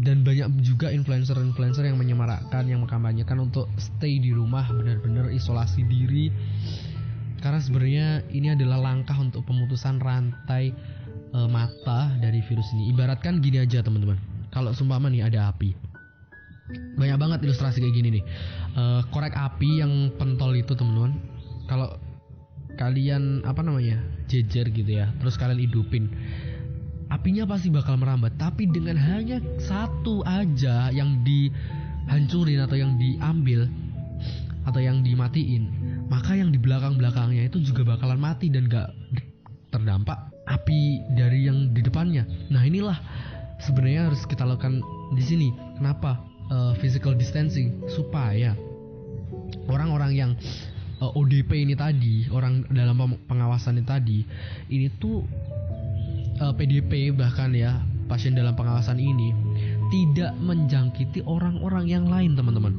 Dan banyak juga influencer-influencer yang menyemarakkan, yang mengkampanyekan untuk stay di rumah, benar-benar isolasi diri. Karena sebenarnya ini adalah langkah untuk pemutusan rantai mata dari virus ini. Ibaratkan gini aja teman-teman, kalau seumpama nih ada api, banyak banget ilustrasi kayak gini nih. Korek api yang pentol itu teman-teman, kalau kalian jejer gitu ya, terus kalian hidupin, apinya pasti bakal merambat. Tapi dengan hanya satu aja yang dihancurin atau yang diambil atau yang dimatiin, maka yang di belakang-belakangnya itu juga bakalan mati dan gak terdampak api dari yang di depannya. Nah inilah sebenarnya harus kita lakukan di sini. Kenapa? Physical distancing, supaya orang-orang yang ODP ini tadi, orang dalam pengawasan ini tadi, ini tuh PDP bahkan ya, pasien dalam pengawasan ini tidak menjangkiti orang-orang yang lain teman-teman.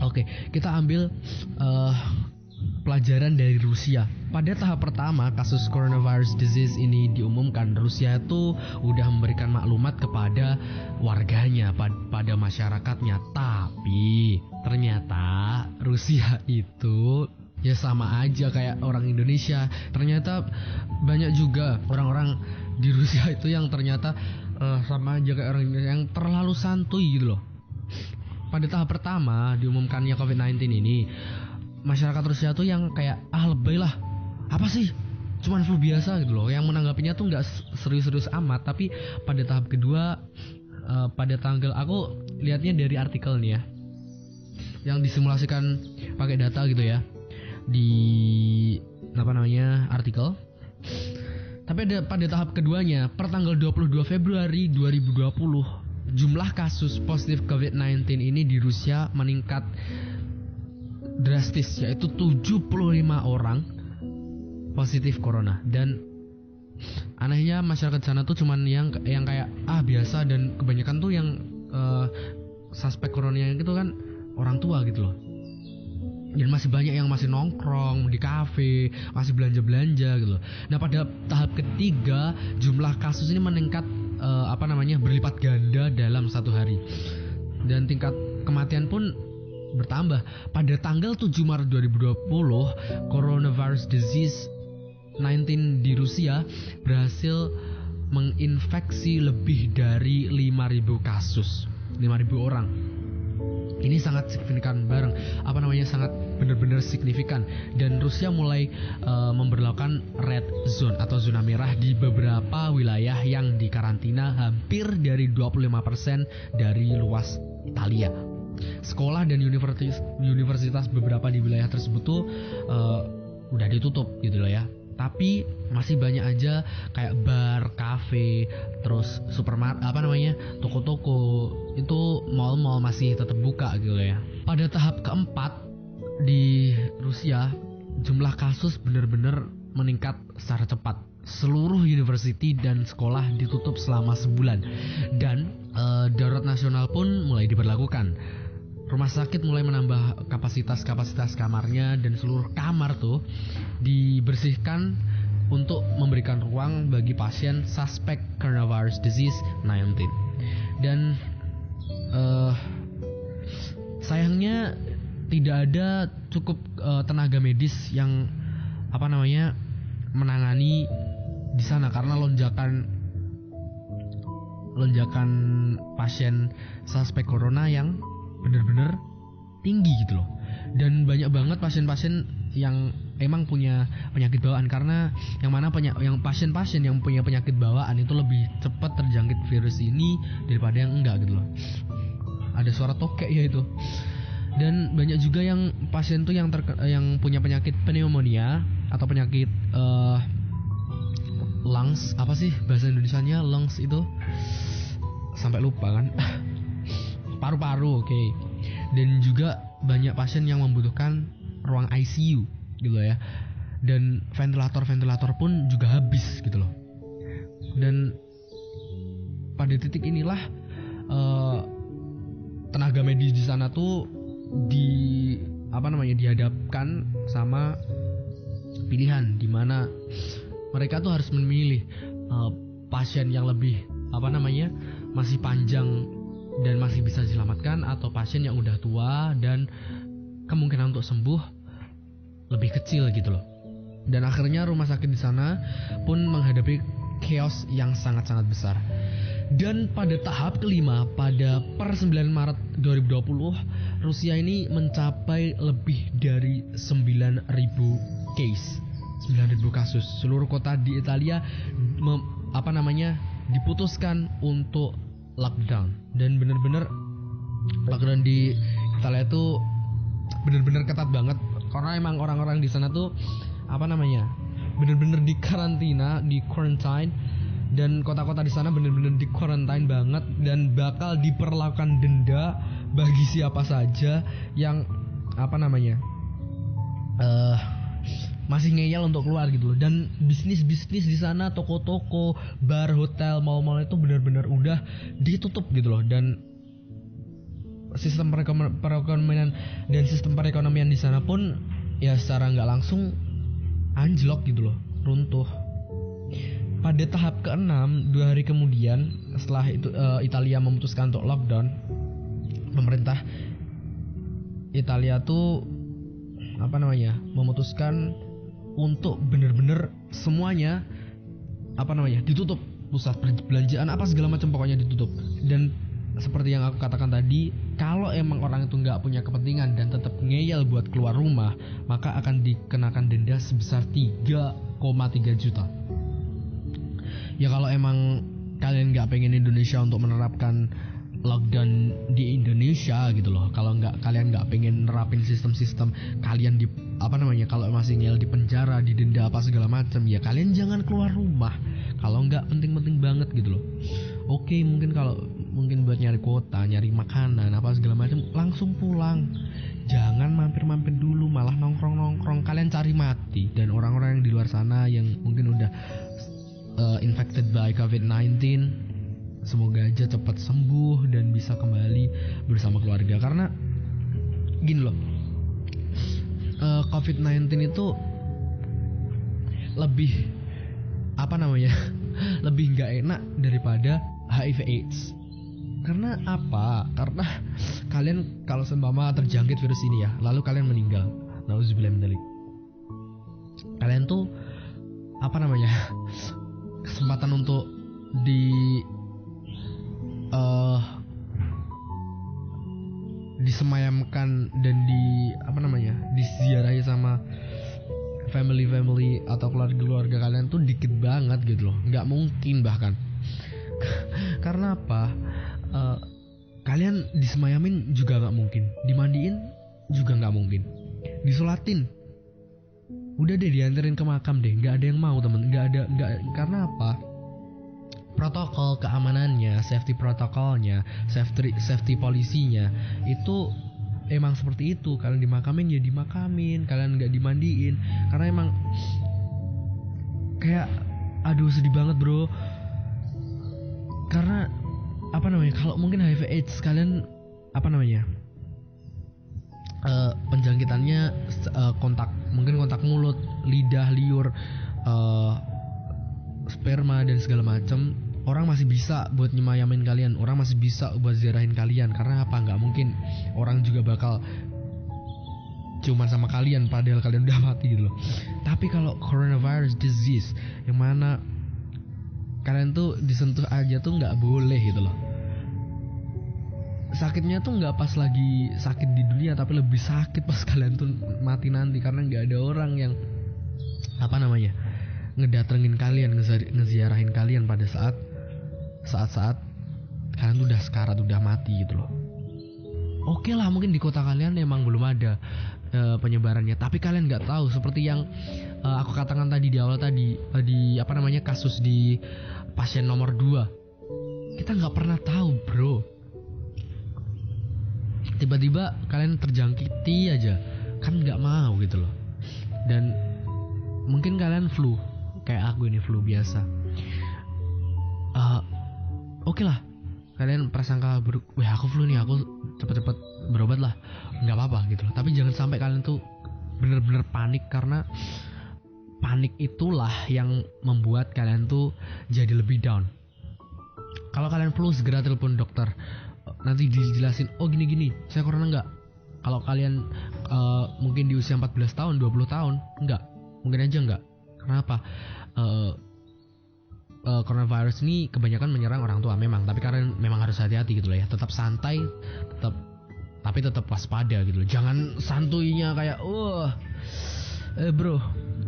Oke, kita ambil pelajaran dari Rusia. Pada tahap pertama kasus coronavirus disease ini diumumkan, Rusia itu udah memberikan maklumat kepada warganya, pada masyarakatnya. Tapi ternyata Rusia itu ya sama aja kayak orang Indonesia. Ternyata banyak juga orang-orang di Rusia itu yang ternyata sama aja kayak orang Indonesia, yang terlalu santuy gitu loh. Pada tahap pertama diumumkannya COVID-19 ini, masyarakat Rusia tuh yang kayak lebay lah, apa sih, cuman flu biasa gitu loh. Yang menanggapinya tuh nggak serius-serius amat. Tapi pada tahap kedua, pada tanggal, aku lihatnya dari artikel nih ya, yang disimulasikan pakai data gitu ya, di artikel. Tapi pada tahap keduanya, per tanggal 22 Februari 2020, jumlah kasus positif COVID-19 ini di Rusia meningkat drastis, yaitu 75 orang positif corona. Dan anehnya masyarakat sana tuh cuman yang kayak biasa, dan kebanyakan tuh yang suspek coronanya gitu kan orang tua gitu loh. Dan masih banyak yang masih nongkrong di kafe, masih belanja-belanja gitu loh. Nah pada tahap ketiga, jumlah kasus ini meningkat berlipat ganda dalam satu hari, dan tingkat kematian pun bertambah. Pada tanggal 7 Maret 2020, coronavirus disease 19 di Rusia berhasil menginfeksi lebih dari 5.000 kasus, 5.000 orang. Ini sangat signifikan sangat benar-benar signifikan. Dan Rusia mulai memberlakukan red zone atau zona merah di beberapa wilayah yang dikarantina hampir dari 25% dari luas Italia. Sekolah dan universitas beberapa di wilayah tersebut tuh udah ditutup gitu loh ya. Tapi masih banyak aja kayak bar, kafe, terus supermarket, toko-toko, itu mall-mall masih tetap buka gitu ya. Pada tahap keempat di Rusia, jumlah kasus benar-benar meningkat secara cepat. Seluruh universitas dan sekolah ditutup selama sebulan, dan darurat nasional pun mulai diberlakukan. Rumah sakit mulai menambah kapasitas kamarnya, dan seluruh kamar tuh dibersihkan untuk memberikan ruang bagi pasien suspek coronavirus disease 19. Dan sayangnya tidak ada cukup tenaga medis yang menangani di sana, karena lonjakan pasien suspek corona yang benar-benar tinggi gitu loh. Dan banyak banget pasien-pasien yang emang punya penyakit bawaan, karena yang pasien-pasien yang punya penyakit bawaan itu lebih cepat terjangkit virus ini daripada yang enggak gitu loh. Ada suara tokek ya itu. Dan banyak juga yang pasien tuh yang punya penyakit pneumonia atau penyakit lungs, apa sih bahasa Indonesianya lungs itu, sampai lupa kan. Paru-paru, oke. Dan juga banyak pasien yang membutuhkan ruang ICU gitu ya. Dan ventilator pun juga habis gitu loh. Dan pada titik inilah tenaga medis di sana tuh dihadapkan sama pilihan di mana mereka tuh harus memilih pasien yang lebih masih panjang dan masih bisa diselamatkan, atau pasien yang udah tua dan kemungkinan untuk sembuh lebih kecil gitu loh. Dan akhirnya rumah sakit di sana pun menghadapi chaos yang sangat-sangat besar. Dan pada tahap kelima, pada per 9 Maret 2020, Rusia ini mencapai lebih dari 9.000 case, 9.000 kasus. Seluruh kota di Italia diputuskan untuk lockdown. Dan benar-benar lockdown di Italia itu benar-benar ketat banget, karena emang orang-orang di sana tuh benar-benar di karantina, di quarantine. Dan kota-kota di sana benar-benar di quarantine banget, dan bakal diperlakukan denda bagi siapa saja yang masih ngeyel untuk keluar gitu loh. Dan bisnis-bisnis di sana, toko-toko, bar, hotel, mal-mal itu benar-benar udah ditutup gitu loh. Dan sistem perekonomian dan sistem perekonomian di sana pun ya secara nggak langsung anjlok gitu loh, runtuh. Pada tahap ke-6, 2 hari kemudian setelah itu Italia memutuskan untuk lockdown, pemerintah Italia tuh memutuskan untuk bener-bener semuanya ditutup, pusat perbelanjaan apa segala macam pokoknya ditutup. Dan seperti yang aku katakan tadi, kalau emang orang itu nggak punya kepentingan dan tetap ngeyel buat keluar rumah, maka akan dikenakan denda sebesar 3,3 juta. Ya kalau emang kalian nggak pengen Indonesia untuk menerapkan lockdown di Indonesia gitu loh, kalau kalian nggak pengen nerapin sistem-sistem kalian kalau masih ngel di penjara, didenda apa segala macam, ya kalian jangan keluar rumah kalau nggak penting-penting banget gitu loh. Oke, mungkin buat nyari kuota, nyari makanan apa segala macam, langsung pulang. Jangan mampir-mampir dulu, malah nongkrong-nongkrong, kalian cari mati. Dan orang-orang yang di luar sana yang mungkin udah infected by COVID-19, semoga aja cepat sembuh dan bisa kembali bersama keluarga. Karena gini loh, COVID-19 itu lebih lebih nggak enak daripada HIV/AIDS. Karena apa? Karena kalian kalau seumpama terjangkit virus ini ya, lalu kalian meninggal, nauzubillah min dzalik, kalian tuh kesempatan untuk disemayamkan dan diziarahi sama family atau keluarga kalian tuh dikit banget gitu loh, nggak mungkin bahkan. Karena apa? Kalian disemayamin juga nggak mungkin, dimandiin juga nggak mungkin, disolatin udah deh dianterin ke makam deh, nggak ada yang mau temen, nggak. Karena apa? Protokol keamanannya, safety protokolnya, safety polisinya itu emang seperti itu. Kalian dimakamin ya dimakamin, kalian nggak dimandiin, karena emang kayak aduh sedih banget bro. Karena kalau mungkin HIV/AIDS kalian penjangkitannya kontak mulut, lidah, liur, sperma dan segala macam. Orang masih bisa buat nyemayamin kalian, orang masih bisa buat ziarahin kalian. Karena apa? Nggak mungkin orang juga bakal cuman sama kalian padahal kalian udah mati gitu loh. Tapi kalau coronavirus disease yang mana kalian tuh disentuh aja tuh nggak boleh gitu loh. Sakitnya tuh nggak pas lagi sakit di dunia, tapi lebih sakit pas kalian tuh mati nanti. Karena nggak ada orang yang ngedatengin kalian, ngeziarahin kalian pada saat kalian tuh udah sekarat, udah mati gitu loh. Oke lah, mungkin di kota kalian emang belum ada penyebarannya, tapi kalian nggak tahu. Seperti yang aku katakan tadi di awal tadi, di kasus di pasien nomor 2, kita nggak pernah tahu bro. Tiba-tiba kalian terjangkiti aja, kan nggak mau gitu loh. Dan mungkin kalian flu kayak aku ini, flu biasa. Oke lah, kalian prasangka aku flu nih, aku cepet-cepet berobat lah, nggak apa-apa gitu loh. Tapi jangan sampai kalian tuh bener-bener panik, karena panik itulah yang membuat kalian tuh jadi lebih down. Kalau kalian flu segera telepon dokter. Nanti dijelasin, oh gini saya corona enggak. Kalau kalian mungkin di usia 14 tahun 20 tahun enggak, mungkin aja enggak. Kenapa? Coronavirus ini kebanyakan menyerang orang tua memang, tapi kalian memang harus hati-hati gitu loh ya. Tetap santai, tapi tetap waspada gitu loh. Jangan santuinya kayak bro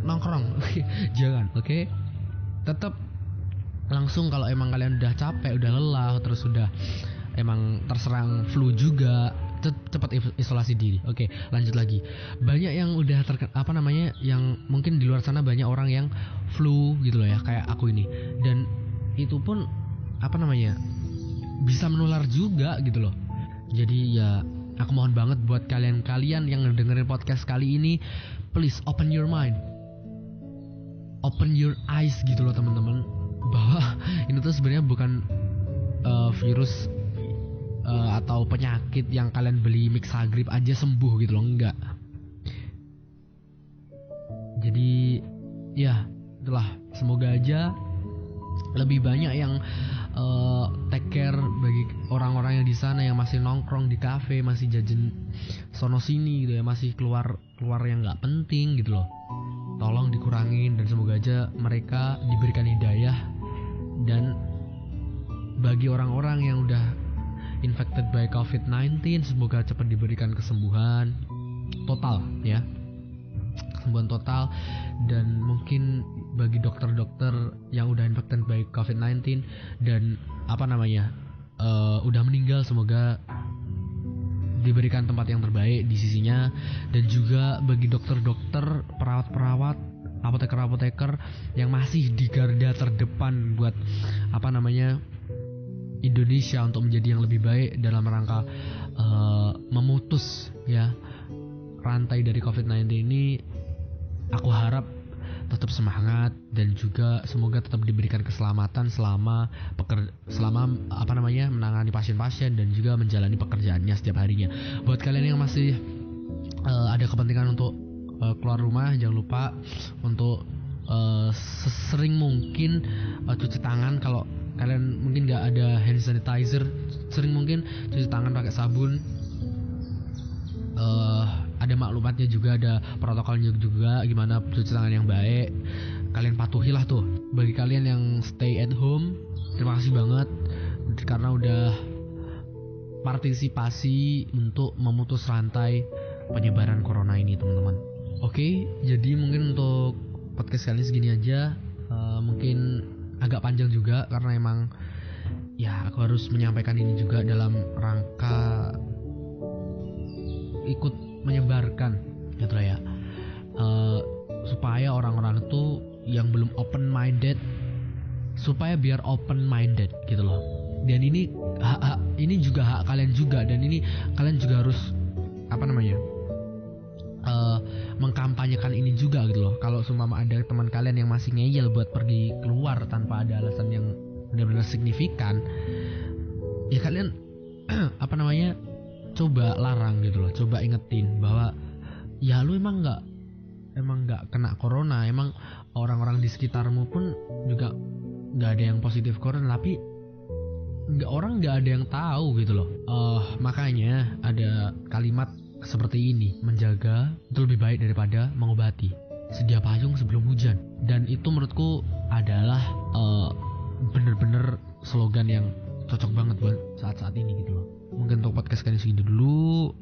nongkrong. Jangan, oke? Tetap langsung kalau emang kalian udah capek, udah lelah, terus udah emang terserang flu juga, cepat isolasi diri. Oke, lanjut lagi. Banyak yang udah yang mungkin di luar sana banyak orang yang flu gitu loh ya, kayak aku ini. Dan itu pun bisa menular juga gitu loh. Jadi ya aku mohon banget buat kalian yang dengerin podcast kali ini, please open your mind, open your eyes gitu loh teman-teman, bahwa ini tuh sebenarnya bukan virus atau penyakit yang kalian beli Mixagrip aja sembuh gitu loh, enggak. Jadi ya itulah, semoga aja lebih banyak yang take care bagi orang-orang yang di sana yang masih nongkrong di kafe, masih jajan sono sini gitu ya, masih keluar yang nggak penting gitu loh. Tolong dikurangin, dan semoga aja mereka diberikan hidayah. Dan bagi orang-orang yang udah infected by COVID-19, semoga cepat diberikan kesembuhan total ya, kesembuhan total. Dan mungkin bagi dokter-dokter yang udah infected by COVID-19 dan udah meninggal, semoga diberikan tempat yang terbaik di sisinya. Dan juga bagi dokter-dokter, perawat-perawat, apoteker-apoteker yang masih di garda terdepan buat Indonesia untuk menjadi yang lebih baik dalam rangka memutus ya rantai dari COVID-19 ini, aku harap tetap semangat dan juga semoga tetap diberikan keselamatan selama menangani pasien-pasien dan juga menjalani pekerjaannya setiap harinya. Buat kalian yang masih ada kepentingan untuk keluar rumah, jangan lupa untuk sesering mungkin cuci tangan. Kalau kalian mungkin nggak ada hand sanitizer, sering mungkin cuci tangan pakai sabun. Ada maklumatnya juga, ada protokolnya juga gimana cuci tangan yang baik. Kalian patuhilah tuh. Bagi kalian yang stay at home, terima kasih banget karena udah partisipasi untuk memutus rantai penyebaran corona ini teman-teman. Oke, jadi mungkin untuk podcast kali ini segini aja. Mungkin agak panjang juga karena emang ya aku harus menyampaikan ini juga dalam rangka ikut menyebarkan gitu lah ya, supaya orang-orang itu yang belum open minded supaya biar open minded gitu loh. Dan ini ini juga hak kalian juga, dan ini kalian juga harus mengkampanyekan ini juga gitu loh. Kalau seumpama ada teman kalian yang masih ngeyel buat pergi keluar tanpa ada alasan yang benar-benar signifikan, ya kalian coba larang gitu loh, coba ingetin bahwa ya lu emang nggak kena corona, emang orang-orang di sekitarmu pun juga nggak ada yang positif corona, tapi orang nggak ada yang tahu gitu loh. Makanya ada kalimat seperti ini, menjaga itu lebih baik daripada mengobati, sedia payung sebelum hujan. Dan itu menurutku adalah bener-bener slogan yang cocok banget buat saat-saat ini gitu loh. Mungkin untuk podcast kali ini segitu dulu.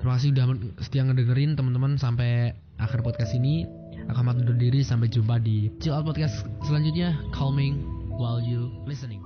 Terima kasih udah setia ngedengerin teman-teman sampai akhir podcast ini. Aku akan undur diri, sampai jumpa di Chill Out Podcast selanjutnya. Calming while you listening.